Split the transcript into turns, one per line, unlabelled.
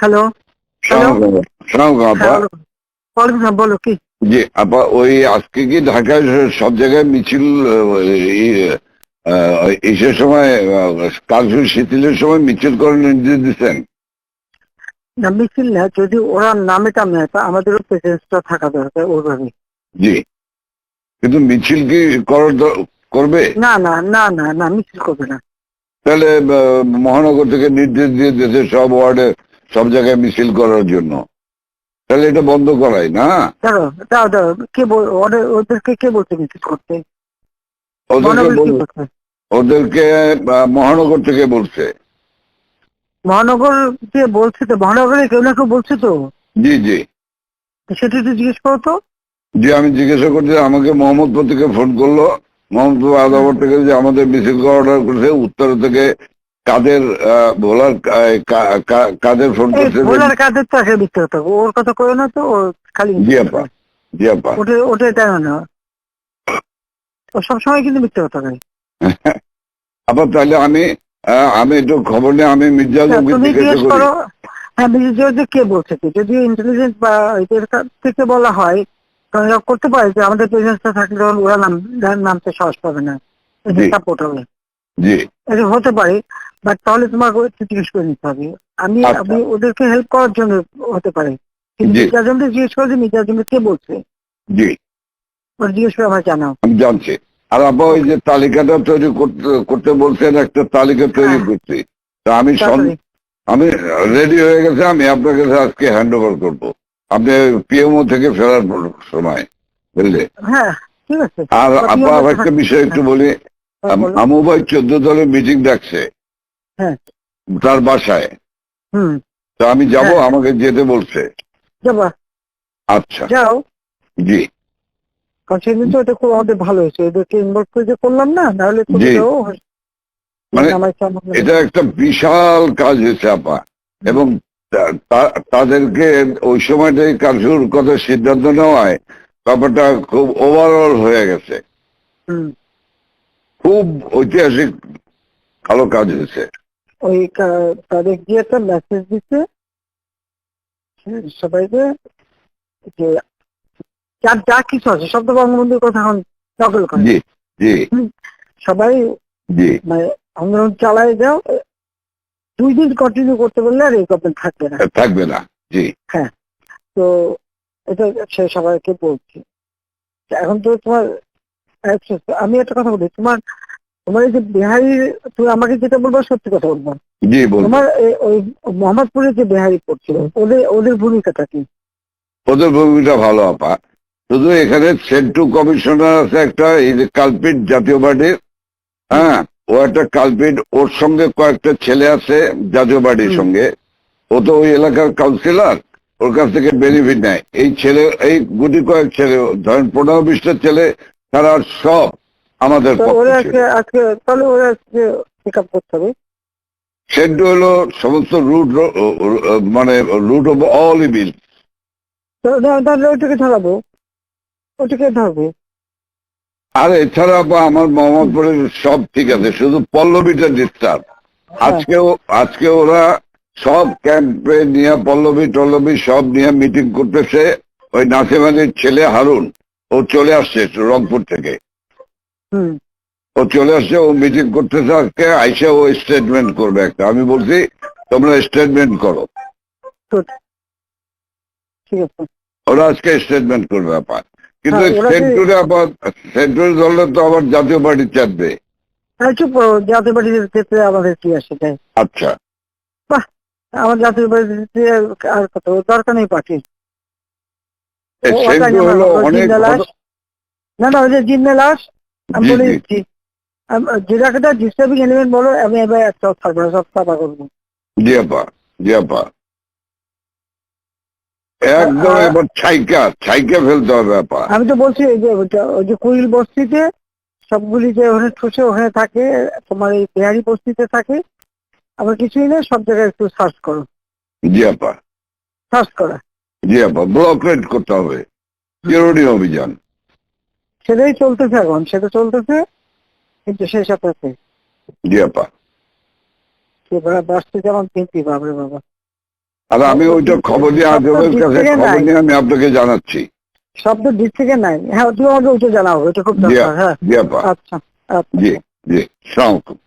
Hello. Hello.
সালাম আপা।
হ্যাঁ, ওয়ালাইকুম আসসালাম, বলো কি?
জি আপা, ওই আজকে কি ঢাকায় সব জায়গায় মিছিল এইসব সময় কার্ফিউ শিথিলের সময় মিছিল করার নির্দেশ দিচ্ছেন?
না, মিছিল না, যদি ওরা নামে টামে তা আমাদেরও প্রেজেন্সটা থাকা দরকার ওইভাবে।
জি, কিন্তু মিছিল কি করবে?
না না না না না, মিছিল করবে না।
তাহলে মহানগর থেকে নির্দেশ দিয়ে দিয়েছে সব ওয়ার্ডে সব জায়গায় মিছিল করার জন্য। তাহলে এটা বন্ধ করাই না?
দাঁড়ো দাঁড়ো দাঁড়ো, ওদেরকে কে বলছে মিছিল করতে?
ওদেরকে
মহানগর কি করছে?
ওদেরকে মহানগর থেকে বলছে।
মহানগর কে বলছে? তো মহানগরে কেউ না কেউ বলছে তো।
জি জি
সেটা একটু জিজ্ঞেস করো তো।
জি, আমি জিজ্ঞাসা করছি, আমাকে মোহাম্মদপুর থেকে ফোন করলো। মোহাম্মদপুর আদাবর থেকে যে আমাদের মিছিল অর্ডার করেছে, উত্তর থেকে কাদের ভোলার কাদের ফোন করছে।
ভোলার কাদের তো আসলে মিথ্যে কথা, ওর কথা করে না তো, ও খালি
জি আপা, জি আপা।
ওটা জানো না, ও সবসময় কিন্তু মিথ্যে কথা কয়।
আপা তাহলে আমি একটু খবর নিয়ে আমি মির্জা লোককে
তুমি
জিজ্ঞাসা
জিজ্ঞেস
করি।
করো। হ্যাঁ, যে কে বলছে কি, যদি ইন্টেলিজেন্স বা এদের থেকে বলা হয় তখন এরা করতে পারে যে আমাদের প্রেজেন্সটা থাকলে তখন ওরা নামতে সাহস পাবে না,
জি
সাপোর্ট হবে।
জি।
এটা হতে পারে, বাট তাহলে তোমাকে একটু জিজ্ঞেস করে নিতে হবে। আমি
আচ্ছা।
আমি ওদেরকে হেল্প করার জন্য হতে পারে, কিন্তু
জি
মির্জাজমকে জিজ্ঞেস করে যে মির্জাজমকে কে বলছে,
জি,
ওরা জিজ্ঞেস করে আমার জানাও।
আমি জানছি। আর আপা ওই যে তালিকাটা তৈরি করতে করতে বলছেন, একটা তালিকা তৈরি
হ্যাঁ,
করছি। তা
তাড়াতাড়ি।
আমি রেডি হয়ে গেছে, আমি আপনার কাছে আজকে হ্যান্ড ওভার করবো। আপনি পিএমও থেকে ফেরার সময়, বুঝলে?
হ্যাঁ, ঠিক আছে।
আর
বাকি
আপা আর
আমাদের
একটা বিষয় একটু বলি।
হ্যাঁ, বলো।
আমু ভাই 14 দলের মিটিং ডাকছে
হ্যাঁ।
তার বাসায়।
হুম।
তো আমি যাব,
হ্যাঁ,
আমাকে যেতে বলছে।
যাবা,
আচ্ছা।
যাও।
জি
কারণ সেদিন তো এটা খুব আমাদের ভালো হয়েছে, এদেরকে ইনভলভ করে যে করলাম না, নাহলে তুমি
জি,
যাও
মানে
নামাইছে আমাদের।
এটা একটা বিশাল কাজ হয়েছে আপা। এবং তাদেরকে ওই সময়টাই কারফিউর কথা সিদ্ধান্ত নেওয়ায় ব্যাপারটা খুব ওভারঅল হয়ে গেছে।
হুম।
খুব ঐতিহাসিক ভালো কাজ হয়েছে।
ওই তাদের গিয়ে একটা মেসেজ দিচ্ছে সবাইকে যে যার যা কিছু আছে সব তো বঙ্গবন্ধুর কথা এখন নকল করে।
জি জি
হুম, সবাই
জি।
মানে আন্দোলন চালায় যাও, 2 দিন কন্টিনিউ করতে বললে আর এই গভর্নমেন্ট থাকবে না।
থাকবে না। জি
হ্যাঁ, তো এটা সে সবাইকে বলছি। এখন তো তোমার আমি একটা কথা বলি, তোমার তোমার এই যে বিহারি, তুমি আমাকে যেটা বলবো সত্যি কথা বলবো।
জি বলবো।
তোমার ওই মোহাম্মদপুরে যে বিহারি পড়ছিল, ওদের ওদের ভূমিকাটা কি?
ওদের ভূমিকা ভালো আপা। শুধু এখানে সেন্টু কমিশনার আছে একটা, এই যে কালপিট জাতীয় পার্টির। হ্যাঁ, ও একটা কালপিট, ওর সঙ্গে কয়েকটা ছেলে আছে জাতীয় পার্টির
হুম।
সঙ্গে। ও তো ওই এলাকার কাউন্সিলর, ওর কাছ থেকে বেনিফিট নেয়। এই ছেলে, এই গুটি কয়েক ছেলে, ধরেন 15-20টা ছেলে, তারা সব আমাদের
তো
পক্ষে
ওরা
ছিল।
আজকে আজকে তাহলে ওরা আজকে পিক আপ করতে হবে।
সেন্টু হলো সমস্ত মানে রুট অফ অল ইভিল।
তাহলে ওইটাকে ধরাবো, ওইটাকে ধরবে।
আর এছাড়া বা আমার মোহাম্মদপুরের সব ঠিক আছে, শুধু পল্লবীটা ডিস্টার্ব।
হ্যাঁ।
আজকেও আজকে ওরা সব ক্যাম্পে নিয়ে পল্লবী টল্লবী সব নিয়ে মিটিং করতেছে। ওই নাসিম আলীর ছেলে হারুন, ও চলে আসছে রংপুর থেকে।
হুম।
ও চলে আসছে, ও মিটিং করতেছে আজকে, আইসা ও স্টেটমেন্ট করবে একটা। আমি বলছি তোমরা স্টেটমেন্ট করো।
তো ঠিক আছে।
ওরা আজকে স্টেটমেন্ট করবে আপা। কিন্তু
হ্যাঁ, ওরা যে
সেন্টুরি দলের তো আবার জাতীয় পার্টি চাপবে।
চুপ করো, জাতীয় পার্টির ক্ষেত্রে আমাদের কি আসে যায়?
আচ্ছা।
বাহ, আমার জাতীয় পার্টিতে আর কত দরকার নেই পার্টির। ওটা
সেন্টু হলো অনেক
জিন্দা লাশ। না না, ওই যে জিন্দা লাশ। আমি
জি
বলে
জি
দিচ্ছি, যেটাকে ডিস্টার্বিং এলিমেন্ট বলো, আমি এবার সব থাকবো না, সব সাফা করবো।
জি আপা, জি আপা। একদম
আর
এবার ছাইকা ছাইকা ফেলতে হবে আপা।
আমি তো বলছি এই যে ওই যে কুইল বস্তিতে সবগুলি যে ওখানে ঠুসে ওখানে থাকে, তোমার এই বিহারি বস্তিতে থাকে, আবার কিছুই না, সব জায়গায় একটু সার্চ করো,
জি আপা,
সার্চ করা।
জি আপা, ব্লক রেড করতে হবে, চিরুনি অভিযান।
সেটাই চলতেছে এখন, সেটা চলতেছে, কিন্তু সেই সাথে
জি আপা।
বাঁচতে যেমন কিনতে, বাবরে বাবা।
আর আমি ওইটা খবর নিয়ে আজমের কাছে খবর নিয়ে আমি আপনাকে জানাচ্ছি।
সব তো ডিস্ট্রিক্টে নাই। হ্যাঁ, তুমি আমাকে ওইটা জানাও, ওইটা খুব
জি
দরকার। হ্যাঁ,
জি আপা,
আচ্ছা আচ্ছা।
জি জি, সালাম আলাইকুম।